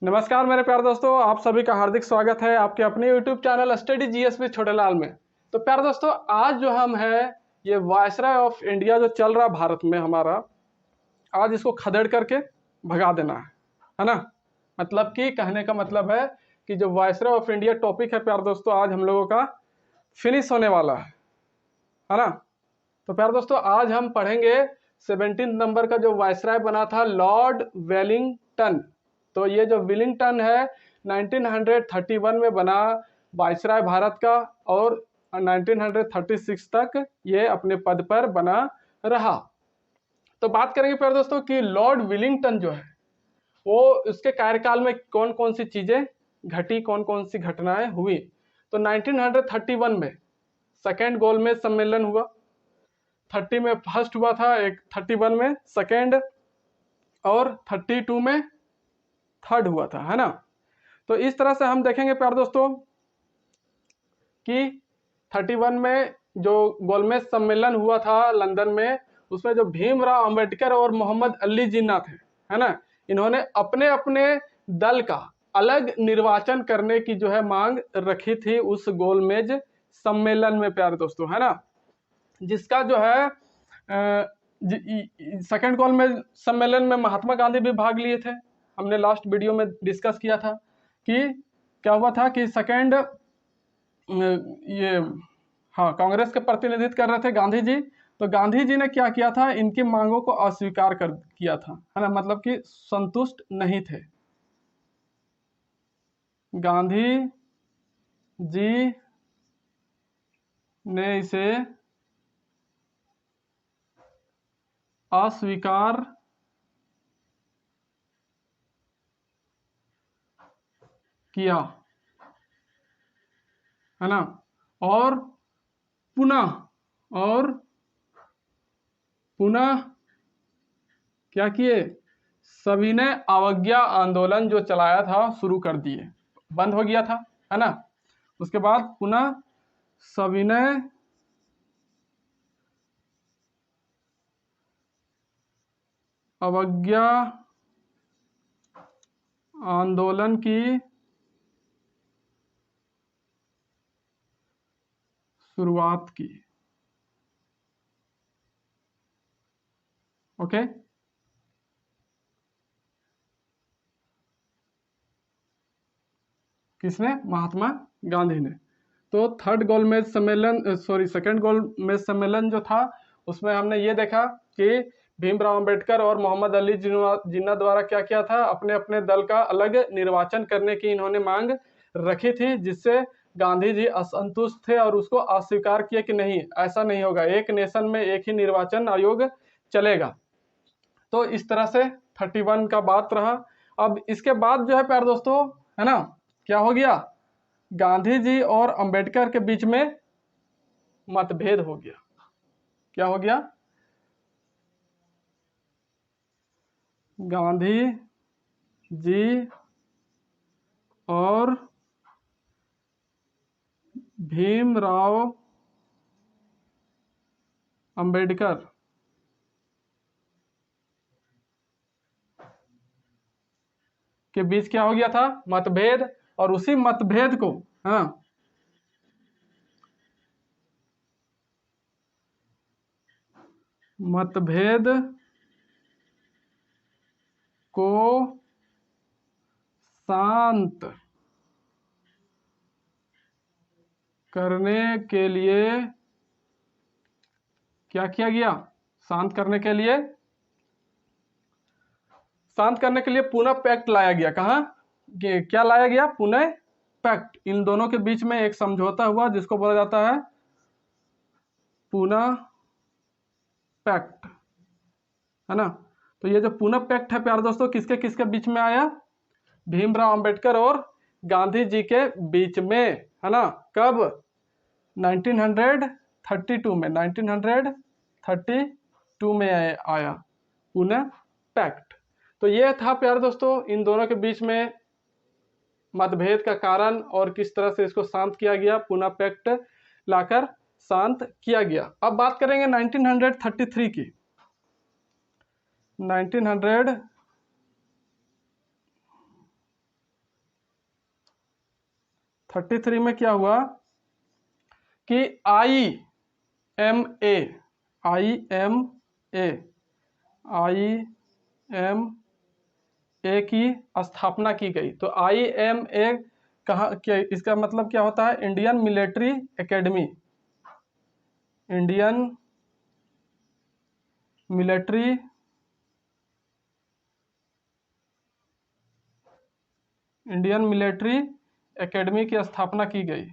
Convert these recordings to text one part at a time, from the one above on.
नमस्कार मेरे प्यारे दोस्तों, आप सभी का हार्दिक स्वागत है आपके अपने YouTube channel study GS with Chhotelal में। तो प्यारे दोस्तों, आज जो हम है ये वायसराय ऑफ इंडिया जो चल रहा भारत में हमारा, आज इसको खदेड़ करके भगा देना है ना। मतलब कि कहने का मतलब है कि जो वायसराय ऑफ इंडिया टॉपिक है प्यारे दोस्तों, आज हम लोगों का फिनिश होने वाला है ना। तो प्यारे दोस्तों, आज हम पढ़ेंगे 17 नंबर का जो वायसराय बना था लॉर्ड वेलिंगटन। तो ये जो विलिंगटन है 1931 में बना वायसराय भारत का, और 1936 तक ये अपने पद पर बना रहा। तो बात करेंगे प्यारे दोस्तों कि लॉर्ड विलिंगटन जो है वो उसके कार्यकाल में कौन कौन सी चीजें घटी, कौन कौन सी घटनाएं हुई। तो 1931 में सेकेंड गोलमेज सम्मेलन हुआ, 30 में फर्स्ट हुआ था, एक 31 में सेकेंड, और 32 में थर्ड हुआ था, है ना। तो इस तरह से हम देखेंगे प्यारे दोस्तों कि 31 में जो गोलमेज सम्मेलन हुआ था लंदन में, उसमें जो भीमराव अंबेडकर और मोहम्मद अली जिन्ना थे, है ना, इन्होंने अपने अपने दल का अलग निर्वाचन करने की जो है मांग रखी थी उस गोलमेज सम्मेलन में प्यारे दोस्तों, है ना। जिसका जो है सेकेंड गोलमेज सम्मेलन में महात्मा गांधी भी भाग लिए थे। हमने लास्ट वीडियो में डिस्कस किया था कि क्या हुआ था कि सेकेंड ये कांग्रेस के प्रतिनिधित्व कर रहे थे गांधी जी। तो गांधी जी ने क्या किया था, इनकी मांगों को अस्वीकार कर किया था, है ना, मतलब कि संतुष्ट नहीं थे। गांधी जी ने इसे अस्वीकार किया, है ना, और पुनः क्या किए, सविनय अवज्ञा आंदोलन जो चलाया था शुरू कर दिए, बंद हो गया था, है ना। उसके बाद पुनः सविनय अवज्ञा आंदोलन की शुरुआत की। ओके, किसने? महात्मा गांधी ने। तो थर्ड गोलमेज सम्मेलन सेकंड गोलमेज सम्मेलन जो था, उसमें हमने ये देखा कि भीमराव अंबेडकर और मोहम्मद अली जिन्ना द्वारा क्या किया था, अपने अपने दल का अलग निर्वाचन करने की इन्होंने मांग रखी थी, जिससे गांधी जी असंतुष्ट थे और उसको अस्वीकार किया कि नहीं, ऐसा नहीं होगा, एक नेशन में एक ही निर्वाचन आयोग चलेगा। तो इस तरह से 31 का बात रहा। अब इसके बाद जो है प्यारे दोस्तों, है ना, क्या हो गया, गांधी जी और अंबेडकर के बीच में मतभेद हो गया। क्या हो गया? गांधी जी और भीमराव अंबेडकर के बीच क्या हो गया था, मतभेद। और उसी मतभेद को, हाँ, मतभेद को शांत करने के लिए क्या किया गया, शांत करने के लिए पुनः पैक्ट लाया गया। कहाँ, क्या लाया गया, पुनः पैक्ट। इन दोनों के बीच में एक समझौता हुआ जिसको बोला जाता है पुनः पैक्ट, है ना। तो ये जो पुनः पैक्ट है प्यारे दोस्तों, किसके किसके बीच में आया, भीमराव अंबेडकर और गांधी जी के बीच में, है ना। कब? 1932 में, 1932 में आया पुनः पैक्ट। तो ये था प्यारे दोस्तों इन दोनों के बीच में मतभेद का कारण और किस तरह से इसको शांत किया गया, पुनः पैक्ट लाकर शांत किया गया। अब बात करेंगे 1933 की। 1933 33 में क्या हुआ कि IMA की स्थापना की गई। तो IMA कहाँ क्या, इसका मतलब क्या होता है? Indian military academy, Indian military academy की स्थापना की गई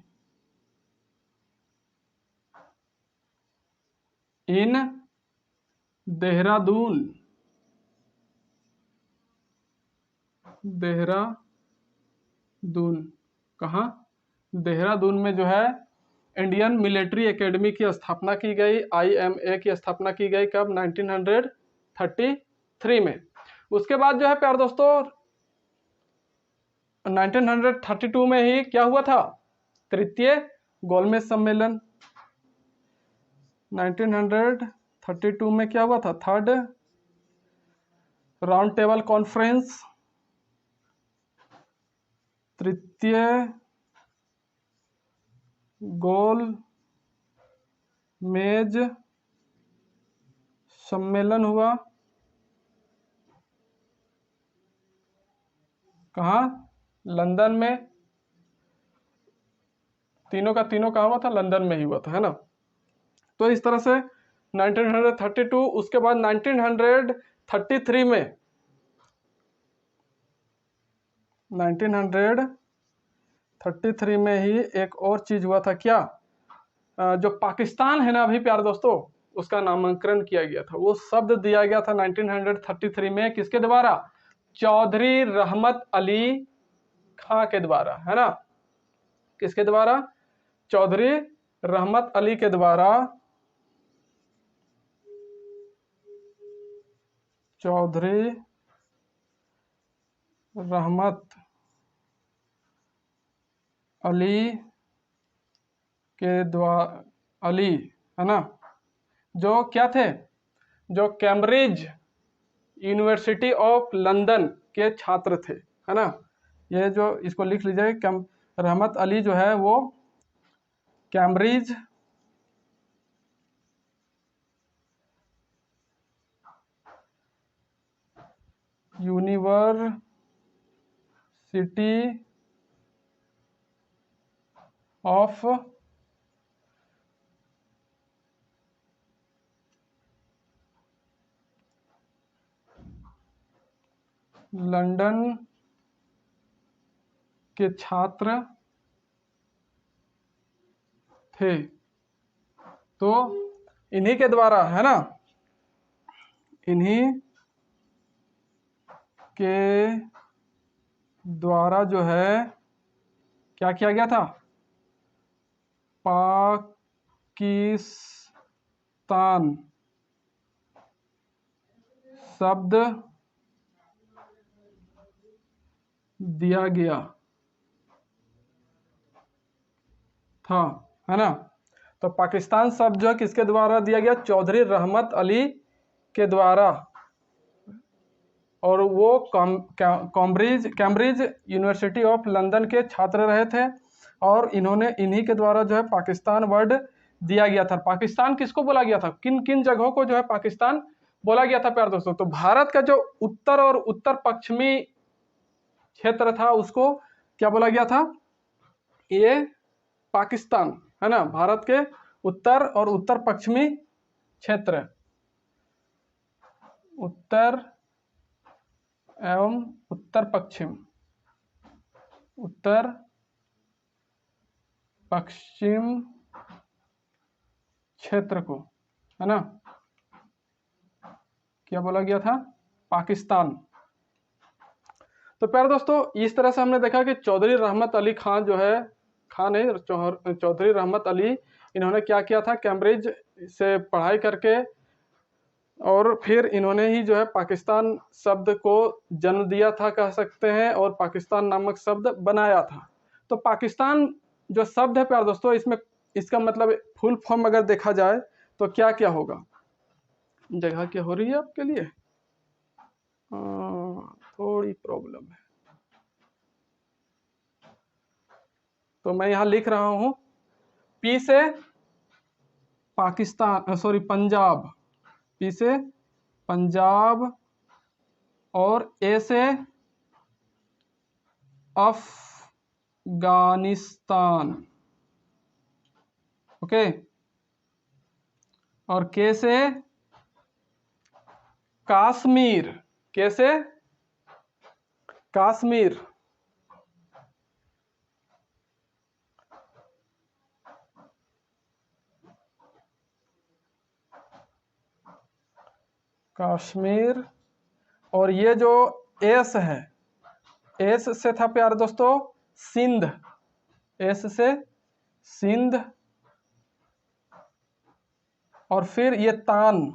इन देहरादून कहाँ? देहरादून में जो है इंडियन मिलिट्री एकेडमी की स्थापना की गई, IMA की स्थापना की गई। कब? 1933 में। उसके बाद जो है प्यारे दोस्तों 1932 में ही क्या हुआ था? तृतीय गोलमेज सम्मेलन। 1932 में क्या हुआ था? थर्ड राउंड टेबल कॉन्फ्रेंस, तृतीय गोल मेज सम्मेलन हुआ। कहाँ? लंदन में। तीनों का तीनों कहाँ हुआ था? लंदन में ही हुआ था, है ना। तो इस तरह से 1932, उसके बाद 1933 में 1933 में ही एक और चीज हुआ था। क्या? जो पाकिस्तान है ना अभी प्यारे दोस्तों, उसका नामकरण किया गया था। वो शब्द दिया गया था 1933 में किसके द्वारा? चौधरी रहमत अली खां के द्वारा, है ना। किसके द्वारा? चौधरी रहमत अली के द्वारा। चौधरी रहमत अली के द्वारा, अली, है ना, जो क्या थे? जो कैम्ब्रिज यूनिवर्सिटी ऑफ लंदन के छात्र थे, है ना। ये जो इसको लिख लीजिए, रहमत अली जो है वो कैम्ब्रिज यूनिवर्सिटी ऑफ लंदन के छात्र थे। तो इन्हीं के द्वारा, है ना, इन्हीं के द्वारा जो है क्या किया गया था? पाकिस्तान शब्द दिया गया था, है ना। तो पाकिस्तान शब्द जो है किसके द्वारा दिया गया? चौधरी रहमत अली के द्वारा। और वो कैम्ब्रिज यूनिवर्सिटी ऑफ लंदन के छात्र रहे थे, और इन्हीं के द्वारा जो है पाकिस्तान वर्ड दिया गया था। पाकिस्तान किसको बोला गया था? किन किन जगहों को जो है पाकिस्तान बोला गया था प्यारे दोस्तों? तो भारत का जो उत्तर और उत्तर पश्चिमी क्षेत्र था उसको क्या बोला गया था? ये पाकिस्तान, है ना। भारत के उत्तर और उत्तर पश्चिमी क्षेत्र, उत्तर एवं उत्तर पश्चिम क्षेत्र को, है ना, क्या बोला गया था? पाकिस्तान। तो प्यारे दोस्तों इस तरह से हमने देखा कि चौधरी रहमत अली खान जो है, खान है चौधरी रहमत अली, इन्होंने क्या किया था? कैम्ब्रिज से पढ़ाई करके और फिर इन्होंने ही जो है पाकिस्तान शब्द को जन्म दिया था कह सकते हैं, और पाकिस्तान नामक शब्द बनाया था। तो पाकिस्तान जो शब्द है प्यारे दोस्तों, इसमें इसका मतलब फुल फॉर्म अगर देखा जाए तो क्या क्या होगा? जगह क्या हो रही है आपके लिए? थोड़ी प्रॉब्लम है। तो मैं यहाँ लिख रहा हूँ पी से पाकिस्तान, सॉरी पंजाब, पी से पंजाब और ए से अफगानिस्तान, ओके, और के से कश्मीर, के से कश्मीर, कश्मीर, और ये जो एस है, एस से था प्यारे दोस्तों सिंध, एस से सिंध, और फिर ये तान,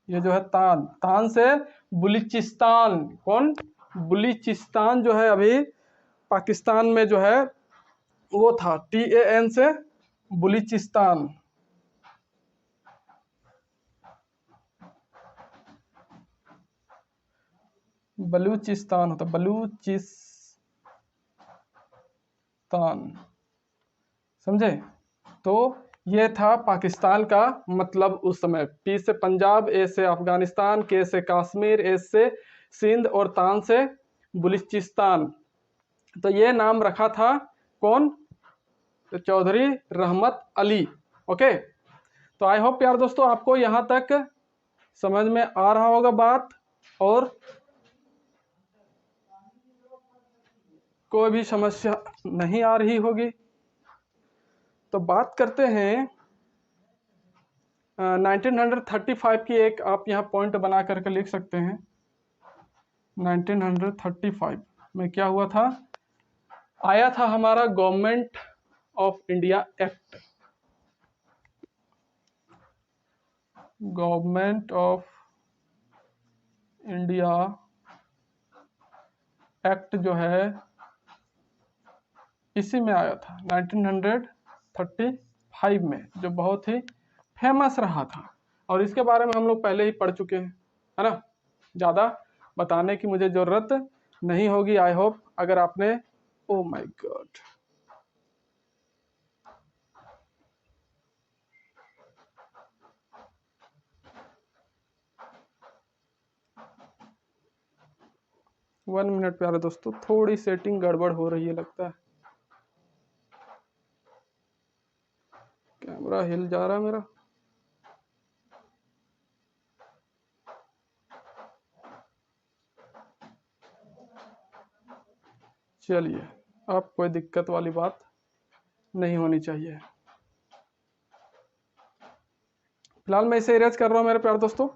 ये जो है तान, तान से बलूचिस्तान, कौन, बलूचिस्तान जो है अभी पाकिस्तान में जो है वो था, TAN से बलूचिस्तान, बलूचिस्तान होता, बलूचिस्तान, समझे। तो ये था पाकिस्तान का मतलब उस समय, पी से पंजाब, ए से अफगानिस्तान, के से कश्मीर, एस से सिंध और तान से बलूचिस्तान। तो ये नाम रखा था कौन, तो चौधरी रहमत अली, ओके। तो आई होप यार दोस्तों आपको यहाँ तक समझ में आ रहा होगा बात, और कोई भी समस्या नहीं आ रही होगी। तो बात करते हैं 1935 की, एक आप यहाँ पॉइंट बना करके लिख सकते हैं। 1935 में क्या हुआ था, आया था हमारा government of India act, government of India act जो है इसी में आया था 1935 में, जो बहुत ही फेमस रहा था, और इसके बारे में हम लोग पहले ही पढ़ चुके हैं, है ना। ज़्यादा बताने की मुझे ज़रूरत नहीं होगी, आई होप। अगर आपने, oh my God, one minute प्यारे दोस्तों, थोड़ी सेटिंग गड़बड़ हो रही है लगता है, कैमरा हिल जा रहा है मेरा। चलिए, अब कोई दिक्कत वाली बात नहीं होनी चाहिए। फिलहाल मैं इसे इरेज कर रहा हूँ मेरे प्यारे दोस्तों।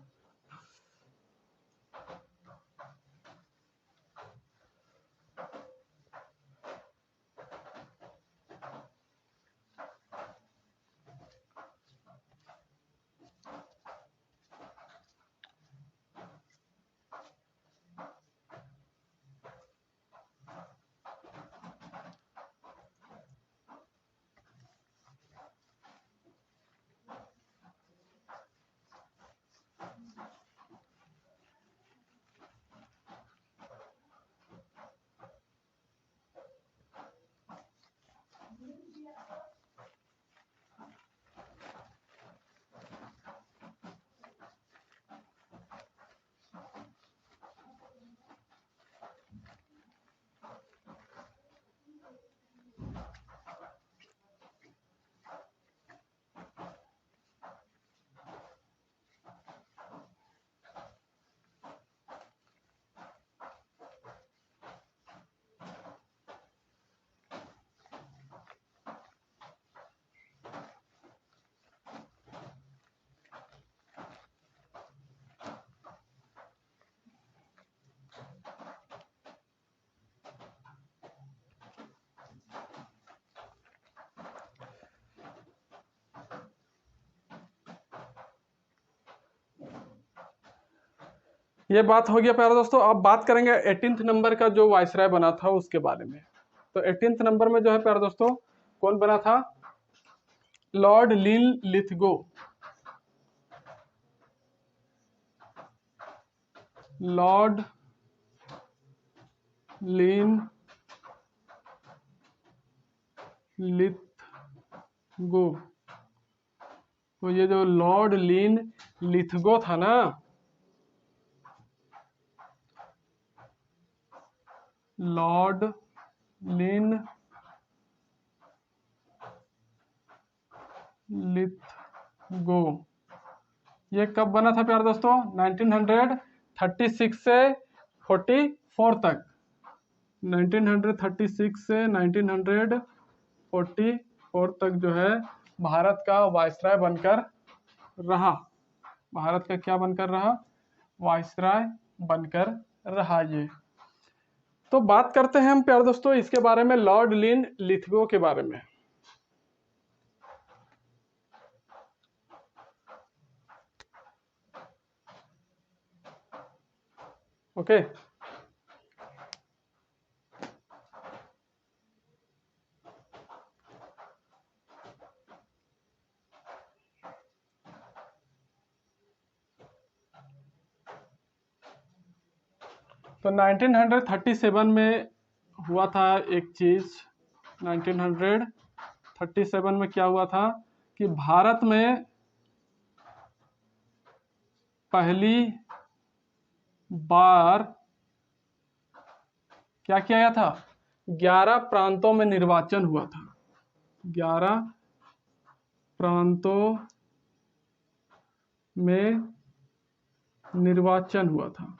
ये बात हो गया प्यारे दोस्तों। अब बात करेंगे 18th नंबर का जो वायसराय बना था उसके बारे में। तो 18th नंबर में जो है प्यारे दोस्तों कौन बना था, लॉर्ड लिनलिथगो, लॉर्ड लिन लिथगो। तो ये जो लॉर्ड लिन लिथगो था ना, लॉर्ड लिन लिथगो, ये कब बना था प्यारे दोस्तों? 1936 से 44 तक। 1936 से 1944 तक जो है भारत का वायसराय बनकर रहा। भारत का क्या बनकर रहा? वायसराय बनकर रहा ये। तो बात करते हैं हम प्यारे दोस्तों इसके बारे में, लॉर्ड लिन लिथगो के बारे में। ओके, तो 1937 में हुआ था एक चीज। 1937 में क्या हुआ था कि भारत में पहली बार क्या किया गया था? 11 प्रांतों में निर्वाचन हुआ था। 11 प्रांतों में निर्वाचन हुआ था।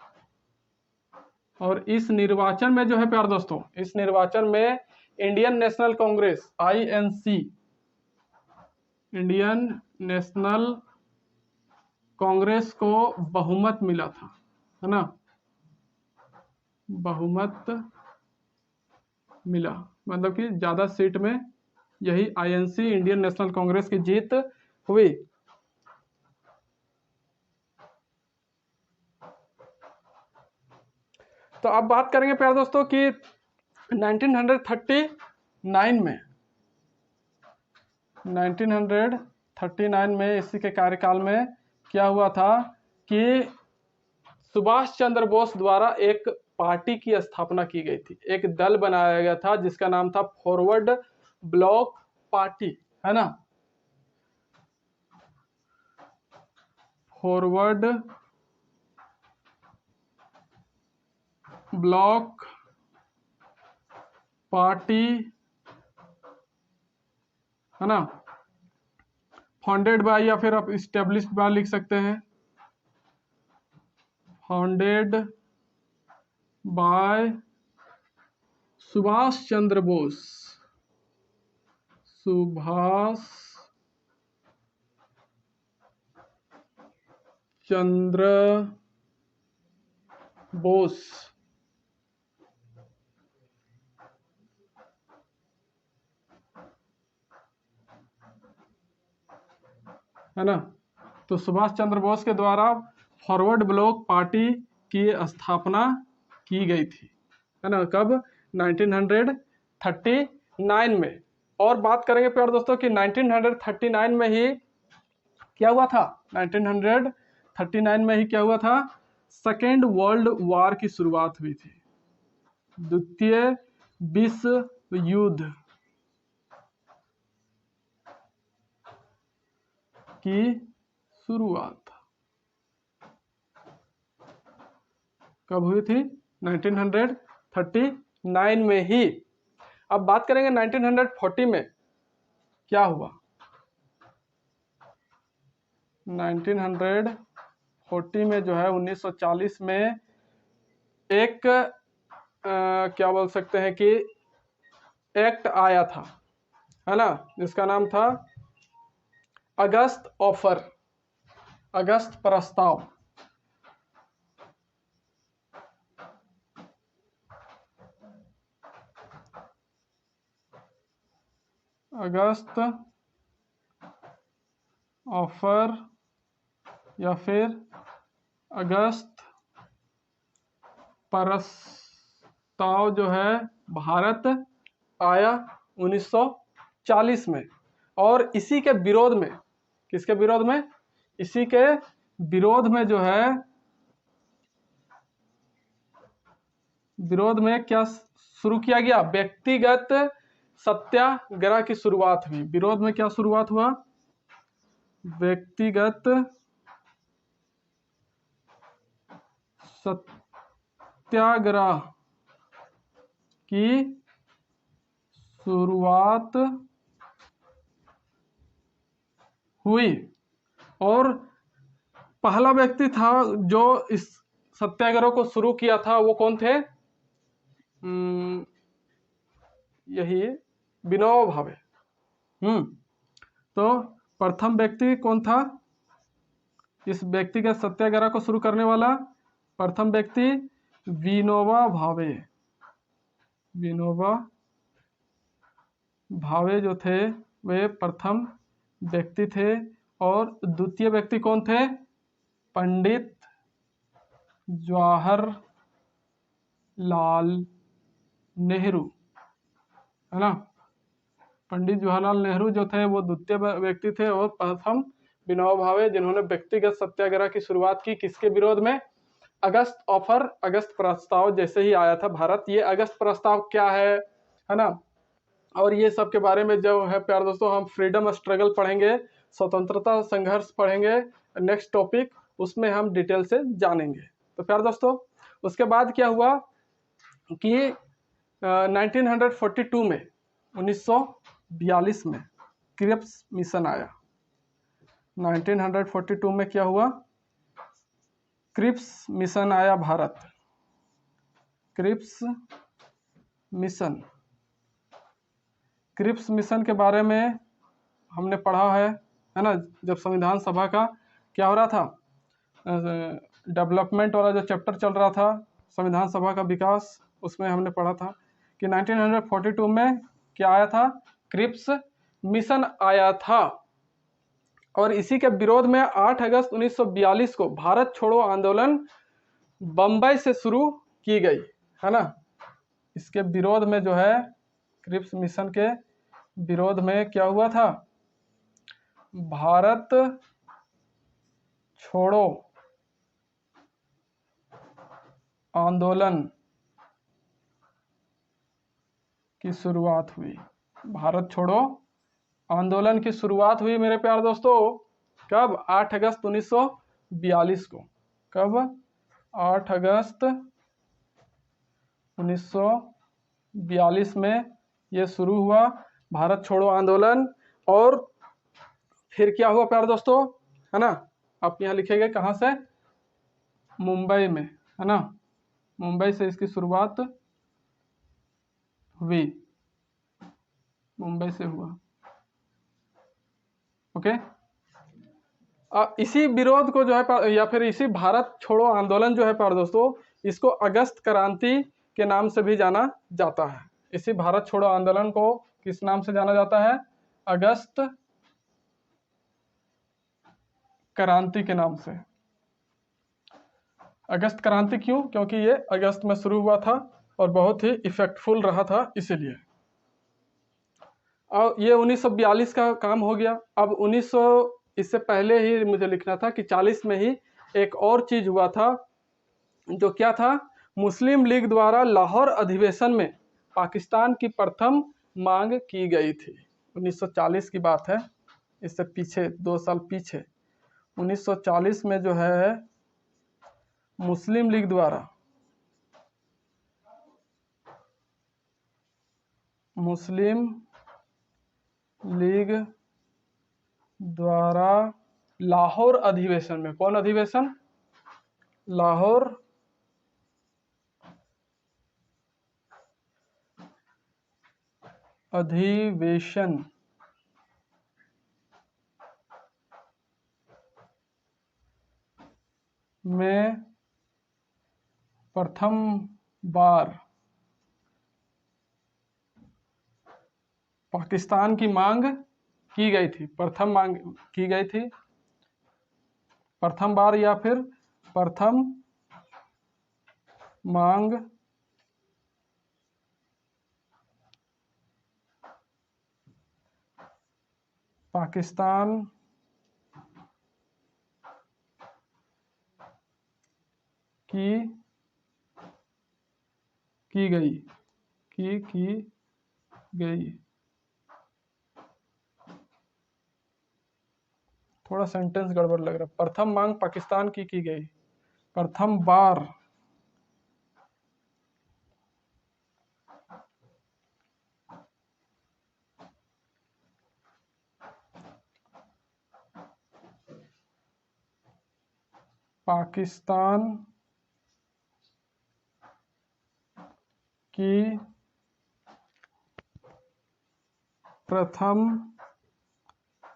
और इस निर्वाचन में जो है प्यारे दोस्तों, इस निर्वाचन में Indian national Congress INC, Indian national Congress को बहुमत मिला था, है ना? बहुमत मिला, मतलब कि ज्यादा सीट में यही INC, इंडियन नेशनल कांग्रेस की जीत हुई। तो अब बात करेंगे प्यारे दोस्तों कि 1939 में इसी के कार्यकाल में क्या हुआ था कि सुभाष चंद्र बोस द्वारा एक पार्टी की स्थापना की गई थी, एक दल बनाया गया था जिसका नाम था फॉरवर्ड ब्लॉक पार्टी, है ना? फॉरवर्ड ब्लॉक पार्टी, है ना? फाउंडेड बाय, या फिर आप इस्टेब्लिश्ड बाय लिख सकते हैं, फाउंडेड बाय सुभाष चंद्र बोस। सुभाष चंद्र बोस, है ना? तो सुभाष चंद्र बोस के द्वारा फॉरवर्ड ब्लॉक पार्टी की स्थापना की गई थी, है ना? कब? 1939 में। और बात करेंगे प्यारे दोस्तों कि 1939 में ही क्या हुआ था? 1939 में ही क्या हुआ था? सेकेंड वर्ल्ड वॉर की शुरुआत हुई थी, द्वितीय विश्व युद्ध की शुरुआत कब हुई थी? 1939 में ही। अब बात करेंगे 1940 में क्या हुआ। 1940 में जो है 1940 में एक क्या बोल सकते हैं कि एक्ट आया था, है ना? जिसका नाम था अगस्त ऑफर, अगस्त प्रस्ताव। अगस्त ऑफर या फिर अगस्त प्रस्ताव जो है भारत आया 1940 में। और इसी के विरोध में, किसके विरोध में? इसी के विरोध में जो है, विरोध में क्या शुरू किया गया? व्यक्तिगत सत्याग्रह की शुरुआत हुई? विरोध में क्या शुरुआत हुआ? व्यक्तिगत सत्याग्रह की शुरुआत हुई और पहला व्यक्ति था जो इस सत्याग्रह को शुरू किया था, वो कौन थे? यही विनोबा भावे। तो प्रथम व्यक्ति कौन था इस व्यक्तिगत सत्याग्रह को शुरू करने वाला? प्रथम व्यक्ति विनोबा भावे। विनोबा भावे जो थे वे प्रथम व्यक्ति थे। और द्वितीय व्यक्ति कौन थे? पंडित जवाहरलाल नेहरू, है ना। पंडित जवाहरलाल नेहरू जो थे वो द्वितीय व्यक्ति थे और प्रथम विनोबा भावे, जिन्होंने व्यक्तिगत सत्याग्रह की शुरुआत की। किसके विरोध में? अगस्त ऑफर, अगस्त प्रस्ताव जैसे ही आया था भारत। ये अगस्त प्रस्ताव क्या है ना। और ये सब के बारे में जो है प्यार दोस्तों, हम फ्रीडम स्ट्रगल पढ़ेंगे, स्वतंत्रता संघर्ष पढ़ेंगे, नेक्स्ट टॉपिक, उसमें हम डिटेल से जानेंगे। तो प्यार दोस्तों, उसके बाद क्या हुआ कि 1942 में 1942 में क्रिप्स मिशन आया। 1942 में क्या हुआ? क्रिप्स मिशन आया भारत। क्रिप्स मिशन, क्रिप्स मिशन के बारे में हमने पढ़ा है ना। जब संविधान सभा का क्या हो रहा था, डेवलपमेंट वाला जो चैप्टर चल रहा था, संविधान सभा का विकास, उसमें हमने पढ़ा था कि 1942 में क्या आया था? क्रिप्स मिशन आया था। और इसी के विरोध में 8 अगस्त 1942 को भारत छोड़ो आंदोलन बम्बई से शुरू की गई, है ना। इसके विरोध में जो है, क्रिप्स मिशन के विरोध में क्या हुआ था? भारत छोड़ो आंदोलन की शुरुआत हुई। भारत छोड़ो आंदोलन की शुरुआत हुई मेरे प्यारे दोस्तों, कब? 8 अगस्त 1942 को। कब? 8 अगस्त 1942 में ये शुरू हुआ, भारत छोड़ो आंदोलन। और फिर क्या हुआ प्यारे दोस्तों, है ना। आप यहाँ लिखेंगे कहाँ से? मुंबई में, है ना। मुंबई से इसकी शुरुआत हुई, मुंबई से हुआ। ओके। इसी विरोध को जो है, या फिर इसी भारत छोड़ो आंदोलन जो है प्यारे दोस्तों, इसको अगस्त क्रांति के नाम से भी जाना जाता है। इसी भारत छोड़ो आंदोलन को किस नाम से जाना जाता है? अगस्त क्रांति के नाम से। अगस्त क्रांति क्यों? क्योंकि ये अगस्त में शुरू हुआ था और बहुत ही इफेक्टफुल रहा था, इसीलिए। और ये 1942 का काम हो गया। अब 1900, इससे पहले ही मुझे लिखना था कि 40 में ही एक और चीज हुआ था, जो क्या था? मुस्लिम लीग द्वारा लाहौर अधिवेशन में पाकिस्तान की प्रथम मांग की गई थी। 1940 की बात है, इससे पीछे 2 साल पीछे 1940 में जो है मुस्लिम लीग द्वारा लाहौर अधिवेशन में, कौन अधिवेशन? लाहौर अधिवेशन में प्रथम बार पाकिस्तान की मांग की गई थी। प्रथम मांग की गई थी, प्रथम बार या फिर प्रथम मांग पाकिस्तान की गई। थोड़ा सेंटेंस गड़बड़ लग रहा है। प्रथम मांग पाकिस्तान की गई, प्रथम बार पाकिस्तान की प्रथम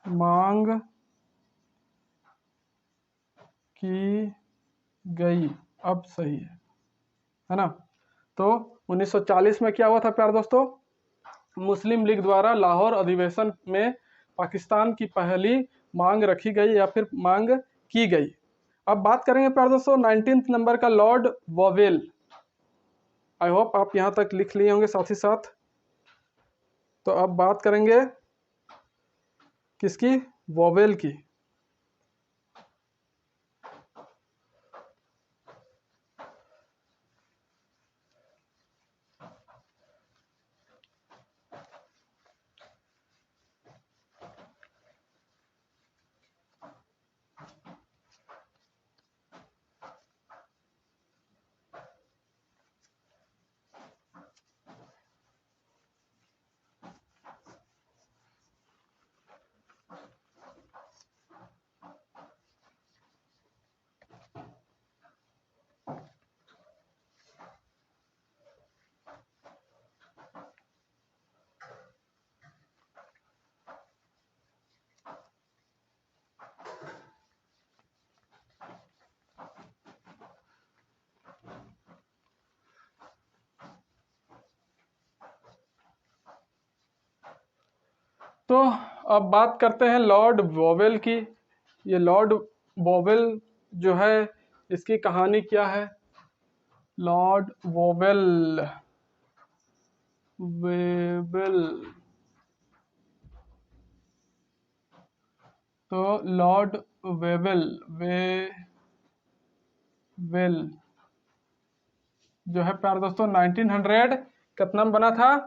मांग की गई। अब सही है ना। तो 1940 में क्या हुआ था प्यारे दोस्तों, मुस्लिम लीग द्वारा लाहौर अधिवेशन में पाकिस्तान की पहली मांग रखी गई या फिर मांग की गई। अब बात करेंगे प्यारे दोस्तों 19 नंबर का, लॉर्ड वोवेल। आई होप आप यहाँ तक लिख लिए होंगे साथ ही साथ। तो अब बात करेंगे किसकी, वोवेल की। तो अब बात करते हैं लॉर्ड वोवेल की। ये लॉर्ड वोवेल जो है, इसकी कहानी क्या है। लॉर्ड वोवेल, वेबल, तो लॉर्ड वेवेल, वेल जो है प्यारे दोस्तों 1900 कितना में बना था,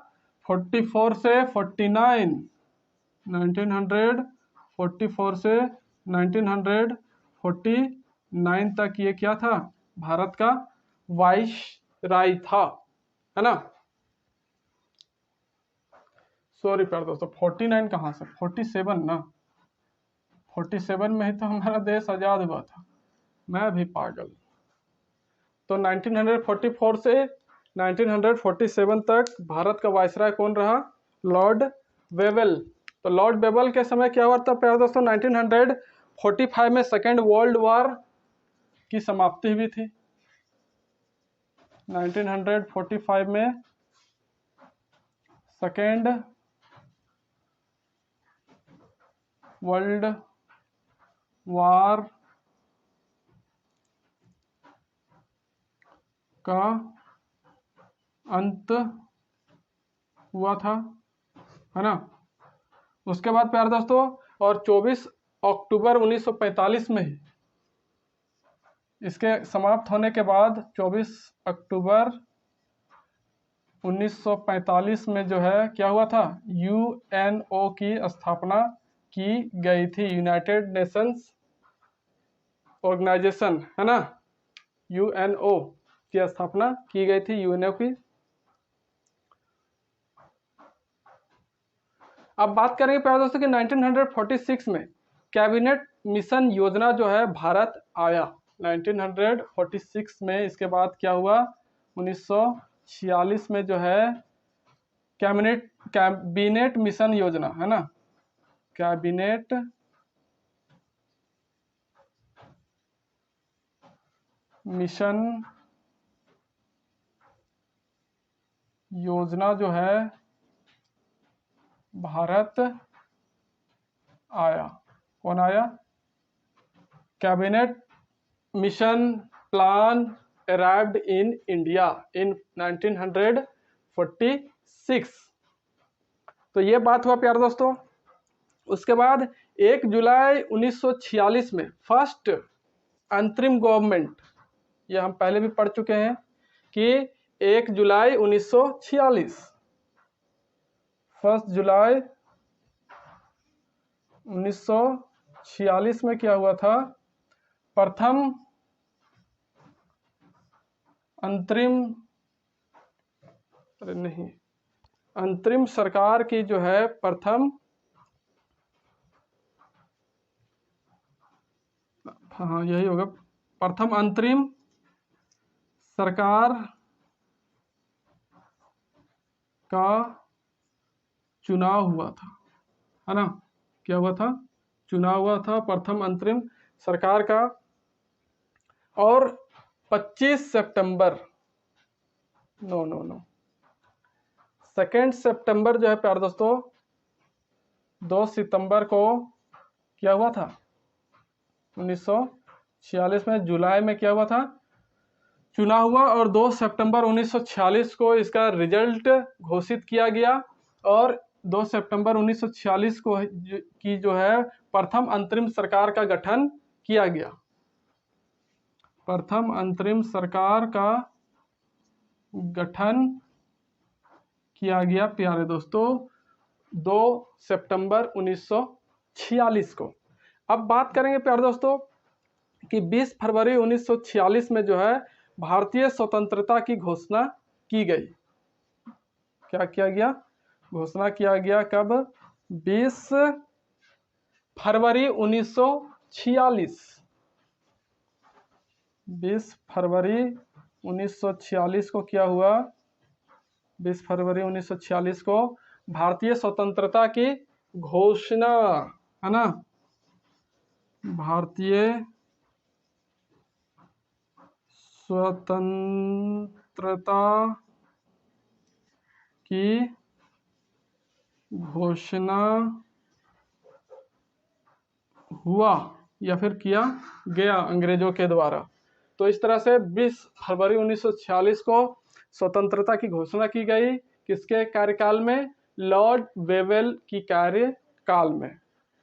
44 से 49, 1944 से 1949 तक ये क्या था, भारत का वाइस राय था, है ना। सॉरी प्यारे दोस्तों, 49 कहाँ से, 47 ना, 47 में ही तो हमारा देश आजाद हुआ था, मैं भी पागल। तो 1944 से 1947 तक भारत का वायसराय कौन रहा, लॉर्ड वेवेल। तो लॉर्ड वेवेल के समय क्या हुआ था प्यारे दोस्तों, 1945 में सेकेंड वर्ल्ड वॉर की समाप्ति हुई थी। 1945 में सेकेंड वर्ल्ड वॉर का अंत हुआ था, है ना। उसके बाद प्यारे दोस्तों, और 24 अक्टूबर 1945 में ही इसके समाप्त होने के बाद 24 अक्टूबर 1945 में जो है क्या हुआ था, यूएनओ की स्थापना की गई थी, यूनाइटेड नेशंस ऑर्गेनाइजेशन, है ना, यूएनओ की स्थापना की गई थी, यूएनओ की। अब बात करेंगे प्यारे दोस्तों कि 1946 में कैबिनेट मिशन योजना जो है भारत आया। 1946 में इसके बाद क्या हुआ, 1946 में जो है कैबिनेट मिशन योजना, है ना, कैबिनेट मिशन योजना जो है भारत आया। कौन आया, cabinet mission plan arrived in India in 1946। तो ये बात हुआ प्यारे दोस्तों। उसके बाद 1 जुलाई 1946 में फर्स्ट अंतरिम गवर्नमेंट, ये हम पहले भी पढ़ चुके हैं कि 1 जुलाई 1946, 1 जुलाई 1946 1946 में क्या हुआ था, प्रथम अंतरिम, अरे नहीं, अंतरिम सरकार की जो है प्रथम, हाँ यही होगा, प्रथम अंतरिम सरकार का चुनाव हुआ था, है ना। क्या हुआ था, चुनाव हुआ था प्रथम अंतरिम सरकार का। और 25 सितंबर, नो नो नो, 2 सितंबर जो है प्यारे दोस्तों, 2 सितंबर को क्या हुआ था, 1946 में जुलाई में क्या हुआ था, चुनाव हुआ। और 2 सितंबर 1946 को इसका रिजल्ट घोषित किया गया। और 2 सितंबर 1946 को की जो है प्रथम अंतरिम सरकार का गठन किया गया। प्रथम अंतरिम सरकार का गठन किया गया प्यारे दोस्तों 2 सितंबर 1946 को। अब बात करेंगे प्यारे दोस्तों कि 20 फरवरी 1946 में जो है भारतीय स्वतंत्रता की घोषणा की गई। क्या किया गया, घोषणा किया गया कब, 20 फरवरी 1946, 20 फरवरी 1946 को क्या हुआ, 20 फरवरी 1946 को भारतीय स्वतंत्रता की घोषणा, है ना, भारतीय स्वतंत्रता की घोषणा हुआ या फिर किया गया अंग्रेजों के द्वारा। तो इस तरह से 20 फरवरी 1946 को स्वतंत्रता की घोषणा की गई, किसके कार्यकाल में, लॉर्ड वेवेल की कार्यकाल में।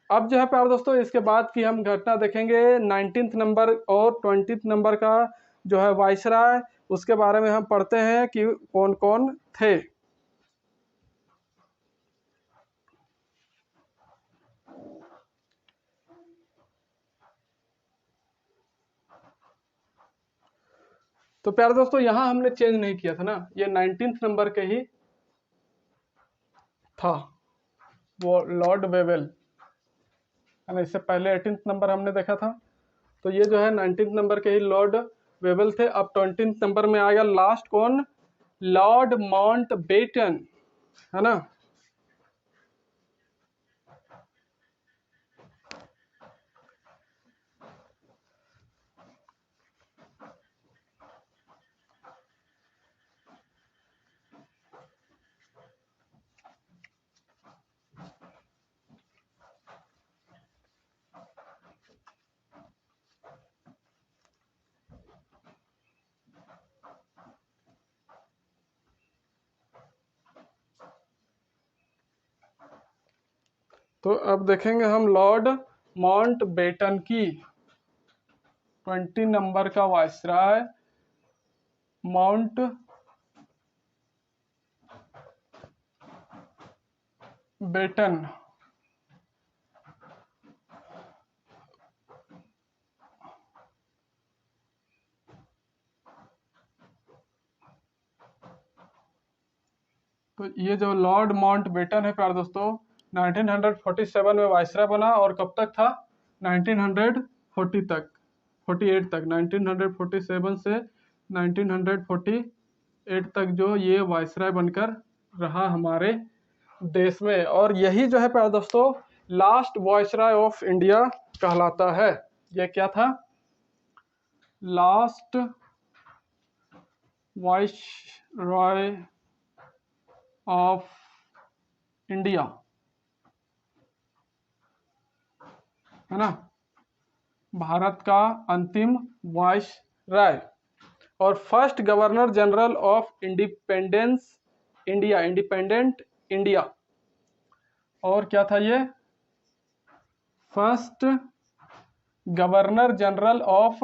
अब जो है प्यारे दोस्तों इसके बाद की हम घटना देखेंगे 19 नंबर और 20 नंबर का जो है वायसराय, उसके बारे में हम पढ़ते हैं कि कौन कौन थे। तो प्यारे दोस्तों यहाँ हमने चेंज नहीं किया था ना, ये 19 नंबर के ही था, वो लॉर्ड वेवेल, है ना। इससे पहले 18 नंबर हमने देखा था, तो ये जो है 19 नंबर के ही लॉर्ड वेवेल थे। अब 20 नंबर में आएगा लास्ट कौन, लॉर्ड माउंटबेटन, है ना। तो अब देखेंगे हम लॉर्ड माउंटबेटन की 20 नंबर का वायसराय माउंट बेटन। तो ये जो लॉर्ड माउंटबेटन है प्यारे दोस्तों 1947 में वायसराय बना, और कब तक था, 1940 तक, 48 तक, 1947 से 1948 तक जो ये वायसराय बनकर रहा हमारे देश में। और यही जो है प्यारे दोस्तों लास्ट वायसराय ऑफ इंडिया कहलाता है। ये क्या था, लास्ट वायसराय ऑफ इंडिया, है ना, भारत का अंतिम वायसराय और first governor general of independence India, independent India. और क्या था ये, first governor general of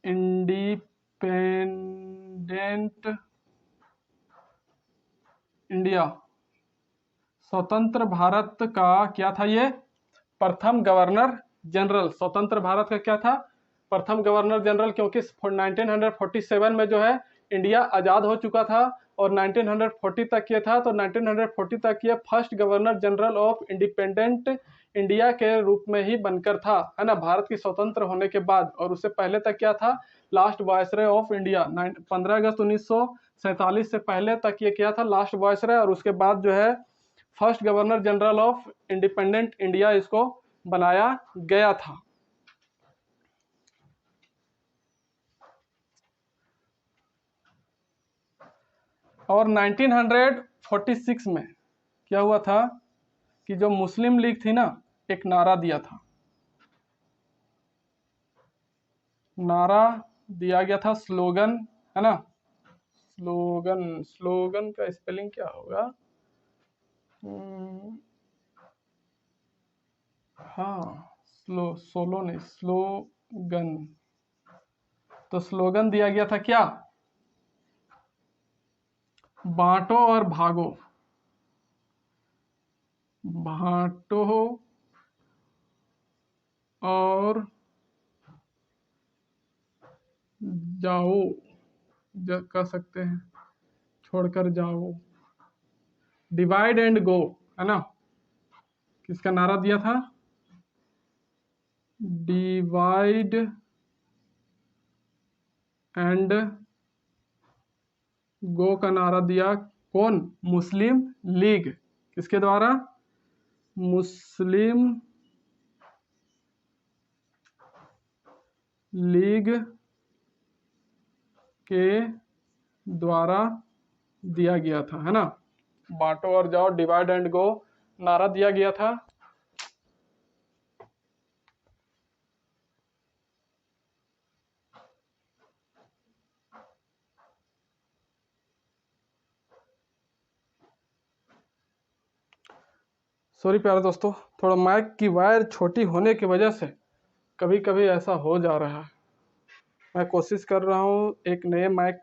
independent India, स्वतंत्र भारत का क्या था ये, प्रथम गवर्नर जनरल। स्वतंत्र भारत का क्या था, प्रथम गवर्नर जनरल, क्योंकि 1947 में जो है इंडिया आज़ाद हो चुका था और 1940 तक ये था, तो 1940 तक ये first governor general of independent India के रूप में ही बनकर था, है ना, भारत की स्वतंत्र होने के बाद। और उससे पहले तक क्या था, लास्ट वायसरॉय ऑफ इंडिया। 15 अगस्त 1947 से पहले तक ये क्या था, लास्ट वायसरॉय, और उसके बाद जो है first governor general of independent India इसको बनाया गया था। और 1946 में क्या हुआ था कि जो मुस्लिम लीग थी ना, एक नारा दिया था, नारा दिया गया था, स्लोगन, है ना, स्लोगन, स्लोगन का स्पेलिंग क्या होगा, हाँ, सोलो नहीं, स्लोगन। तो स्लोगन दिया गया था क्या, बांटो और भागो, बांटो और जाओ, कह सकते हैं छोड़कर जाओ, डिवाइड एंड गो, है ना। किसका नारा दिया था, डिवाइड एंड गो का नारा दिया कौन, मुस्लिम लीग। किसके द्वारा, मुस्लिम लीग के द्वारा दिया गया था, है ना। बांटो और जाओ, डिवाइड एंड गो नारा दिया गया था। सॉरी प्यारे दोस्तों, थोड़ा माइक की वायर छोटी होने की वजह से कभी कभी ऐसा हो जा रहा है। मैं कोशिश कर रहा हूँ एक नए माइक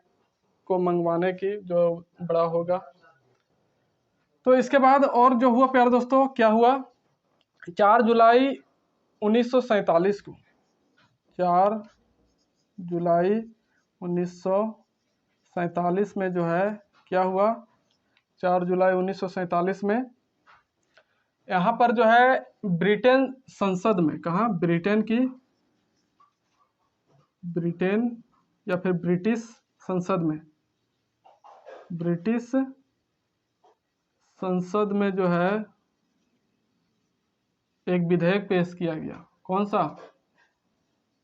को मंगवाने की जो बड़ा होगा। तो इसके बाद और जो हुआ प्यारे दोस्तों, क्या हुआ, 4 जुलाई 1947 को, 4 जुलाई 1947 में जो है क्या हुआ, 4 जुलाई 1947 में यहाँ पर जो है ब्रिटेन संसद में, कहाँ, ब्रिटेन की, ब्रिटेन या फिर ब्रिटिश संसद में, ब्रिटिश संसद में जो है एक विधेयक पेश किया गया। कौन सा,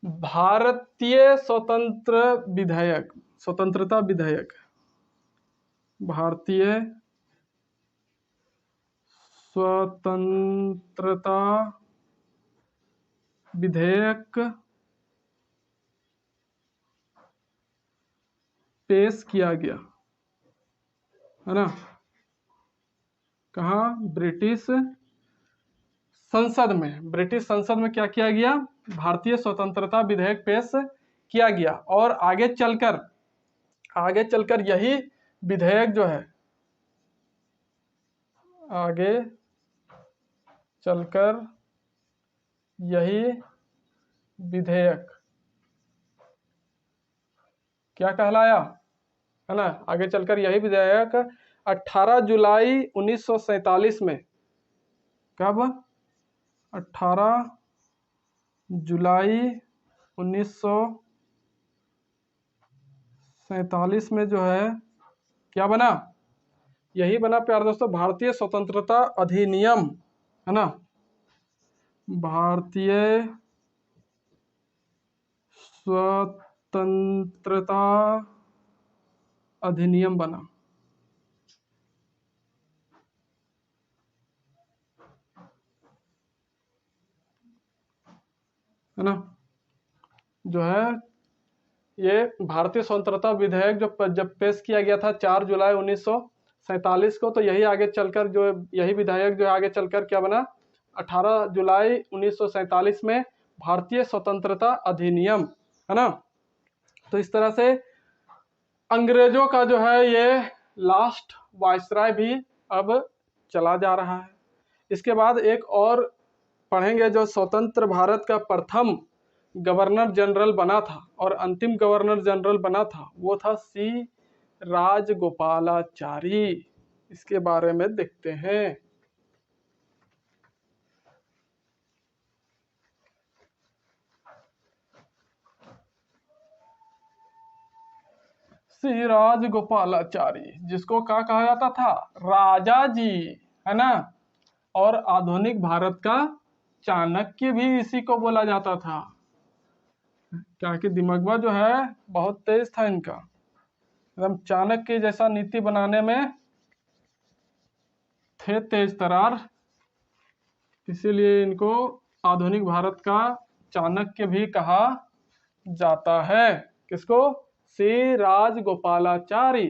भारतीय स्वतंत्र विधेयक, स्वतंत्रता विधेयक, भारतीय स्वतंत्रता विधेयक पेश किया गया, है ना, कहाँ, ब्रिटिश संसद में। ब्रिटिश संसद में क्या किया गया, भारतीय स्वतंत्रता विधेयक पेश किया गया। और आगे चलकर यही विधेयक जो है, आगे चलकर यही विधेयक क्या कहलाया, है ना, आगे चलकर यही विधेयक 18 जुलाई 1947 में, कब, 18 जुलाई 1947 में जो है क्या बना, यही बना प्यारे दोस्तों, भारतीय स्वतंत्रता अधिनियम, है ना, भारतीय स्वतंत्रता अधिनियम बना, है ना। जो है ये भारतीय स्वतंत्रता विधेयक जब पेश किया गया था 4 जुलाई 1947 को, तो यही आगे चलकर जो यही विधेयक जो आगे चलकर क्या बना, 18 जुलाई 1947 में भारतीय स्वतंत्रता अधिनियम, है ना। तो इस तरह से अंग्रेजों का जो है ये लास्ट वायसराय भी अब चला जा रहा है। इसके बाद एक और पढ़ेंगे जो स्वतंत्र भारत का प्रथम गवर्नर जनरल बना था और अंतिम गवर्नर जनरल बना था, वो था सी राजगोपालाचारी। इसके बारे में देखते हैं। सी राजगोपालाचारी, जिसको क्या कहा जाता था, राजा जी, है ना। और आधुनिक भारत का चाणक्य भी इसी को बोला जाता था, क्या कि दिमागवा जो है बहुत तेज था इनका, एकदम चाणक्य जैसा नीति बनाने में थे तेज तरार, इसीलिए इनको आधुनिक भारत का चाणक्य भी कहा जाता है। किसको? सी राजगोपालाचारी।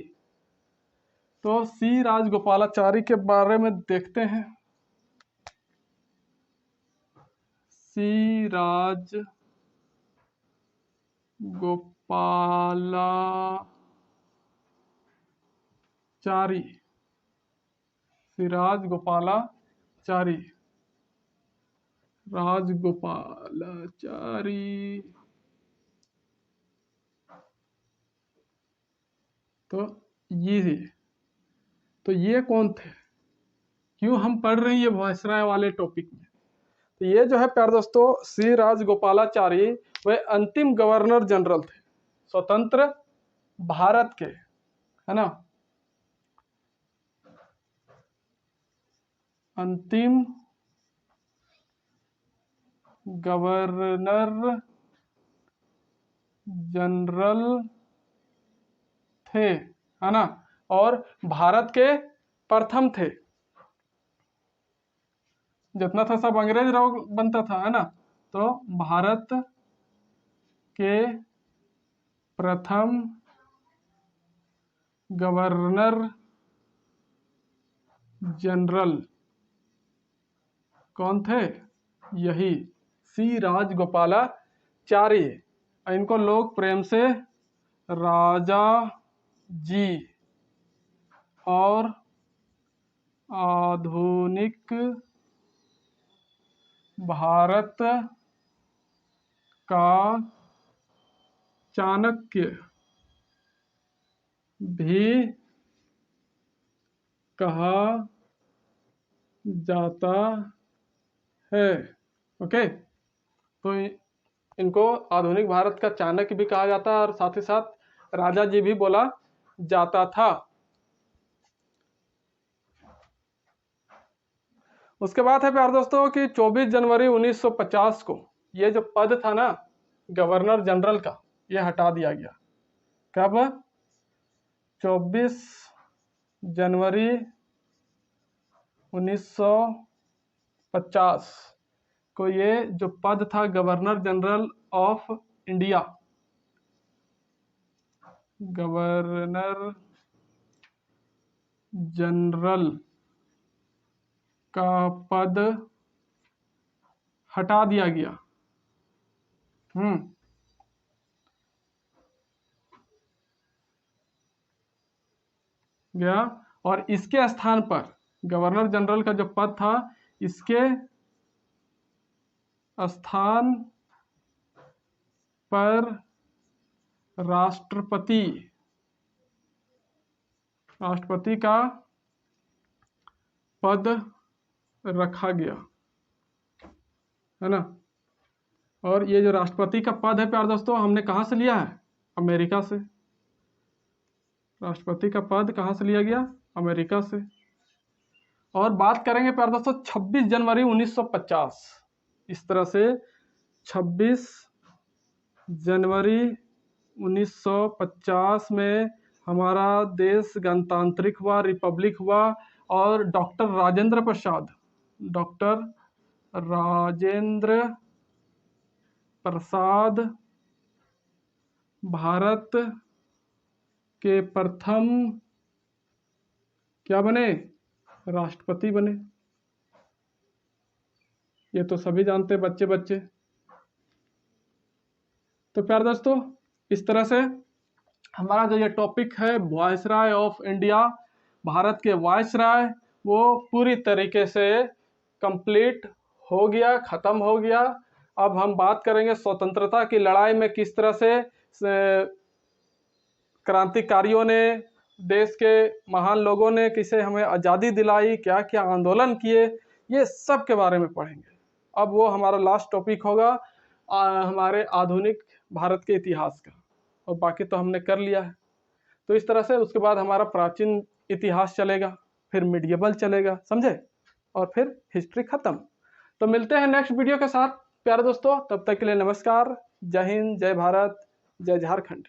तो सी राजगोपालाचारी के बारे में देखते हैं। सी राजगोपालाचारी, सी राजगोपालाचारी, राजगोपालाचारी। तो ये कौन थे, क्यों हम पढ़ रहे हैं ये वायसराय वाले टॉपिक में? तो ये जो है प्यारे दोस्तों, सी राजगोपालाचारी वे अंतिम गवर्नर जनरल थे स्वतंत्र भारत के, है ना। अंतिम गवर्नर जनरल थे, है ना, और भारत के प्रथम थे। जितना था सब अंग्रेज राव बनता था, है ना। तो भारत के प्रथम गवर्नर जनरल कौन थे? यही सी राजगोपालाचारी। इनको लोग प्रेम से राजा जी और आधुनिक भारत का चाणक्य भी कहा जाता है। ओके, तो इनको आधुनिक भारत का चाणक्य भी कहा जाता है और साथ ही साथ राजा जी भी बोला जाता था। उसके बाद है प्यारे दोस्तों कि 24 जनवरी 1950 को ये जो पद था ना गवर्नर जनरल का, ये हटा दिया गया। कब? 24 जनवरी 1950 को ये जो पद था governor general of India, governor general का पद हटा दिया गया। गया और इसके स्थान पर गवर्नर जनरल का जो पद था, इसके स्थान पर राष्ट्रपति का पद रखा गया, है ना। और ये जो राष्ट्रपति का पद है प्यारे दोस्तों, हमने कहाँ से लिया है? अमेरिका से। राष्ट्रपति का पद कहाँ से लिया गया? अमेरिका से। और बात करेंगे प्यारे दोस्तों 26 जनवरी 1950, इस तरह से 26 जनवरी 1950 में हमारा देश गणतांत्रिक हुआ, रिपब्लिक हुआ और डॉक्टर राजेंद्र प्रसाद भारत के प्रथम क्या बने? राष्ट्रपति बने। ये तो सभी जानते हैं बच्चे। तो प्यारे दोस्तों, इस तरह से हमारा जो ये टॉपिक है वायसराय ऑफ इंडिया, भारत के वायसराय, वो पूरी तरीके से कंप्लीट हो गया, ख़त्म हो गया। अब हम बात करेंगे स्वतंत्रता की लड़ाई में किस तरह से क्रांतिकारियों ने, देश के महान लोगों ने किसे हमें आज़ादी दिलाई, क्या क्या आंदोलन किए, ये सब के बारे में पढ़ेंगे। अब वो हमारा लास्ट टॉपिक होगा हमारे आधुनिक भारत के इतिहास का, और बाकी तो हमने कर लिया है। तो इस तरह से उसके बाद हमारा प्राचीन इतिहास चलेगा, फिर मिडिएवल चलेगा, समझे, और फिर हिस्ट्री खत्म। तो मिलते हैं नेक्स्ट वीडियो के साथ प्यारे दोस्तों, तब तक के लिए नमस्कार, जय हिंद, जय भारत, जय झारखंड।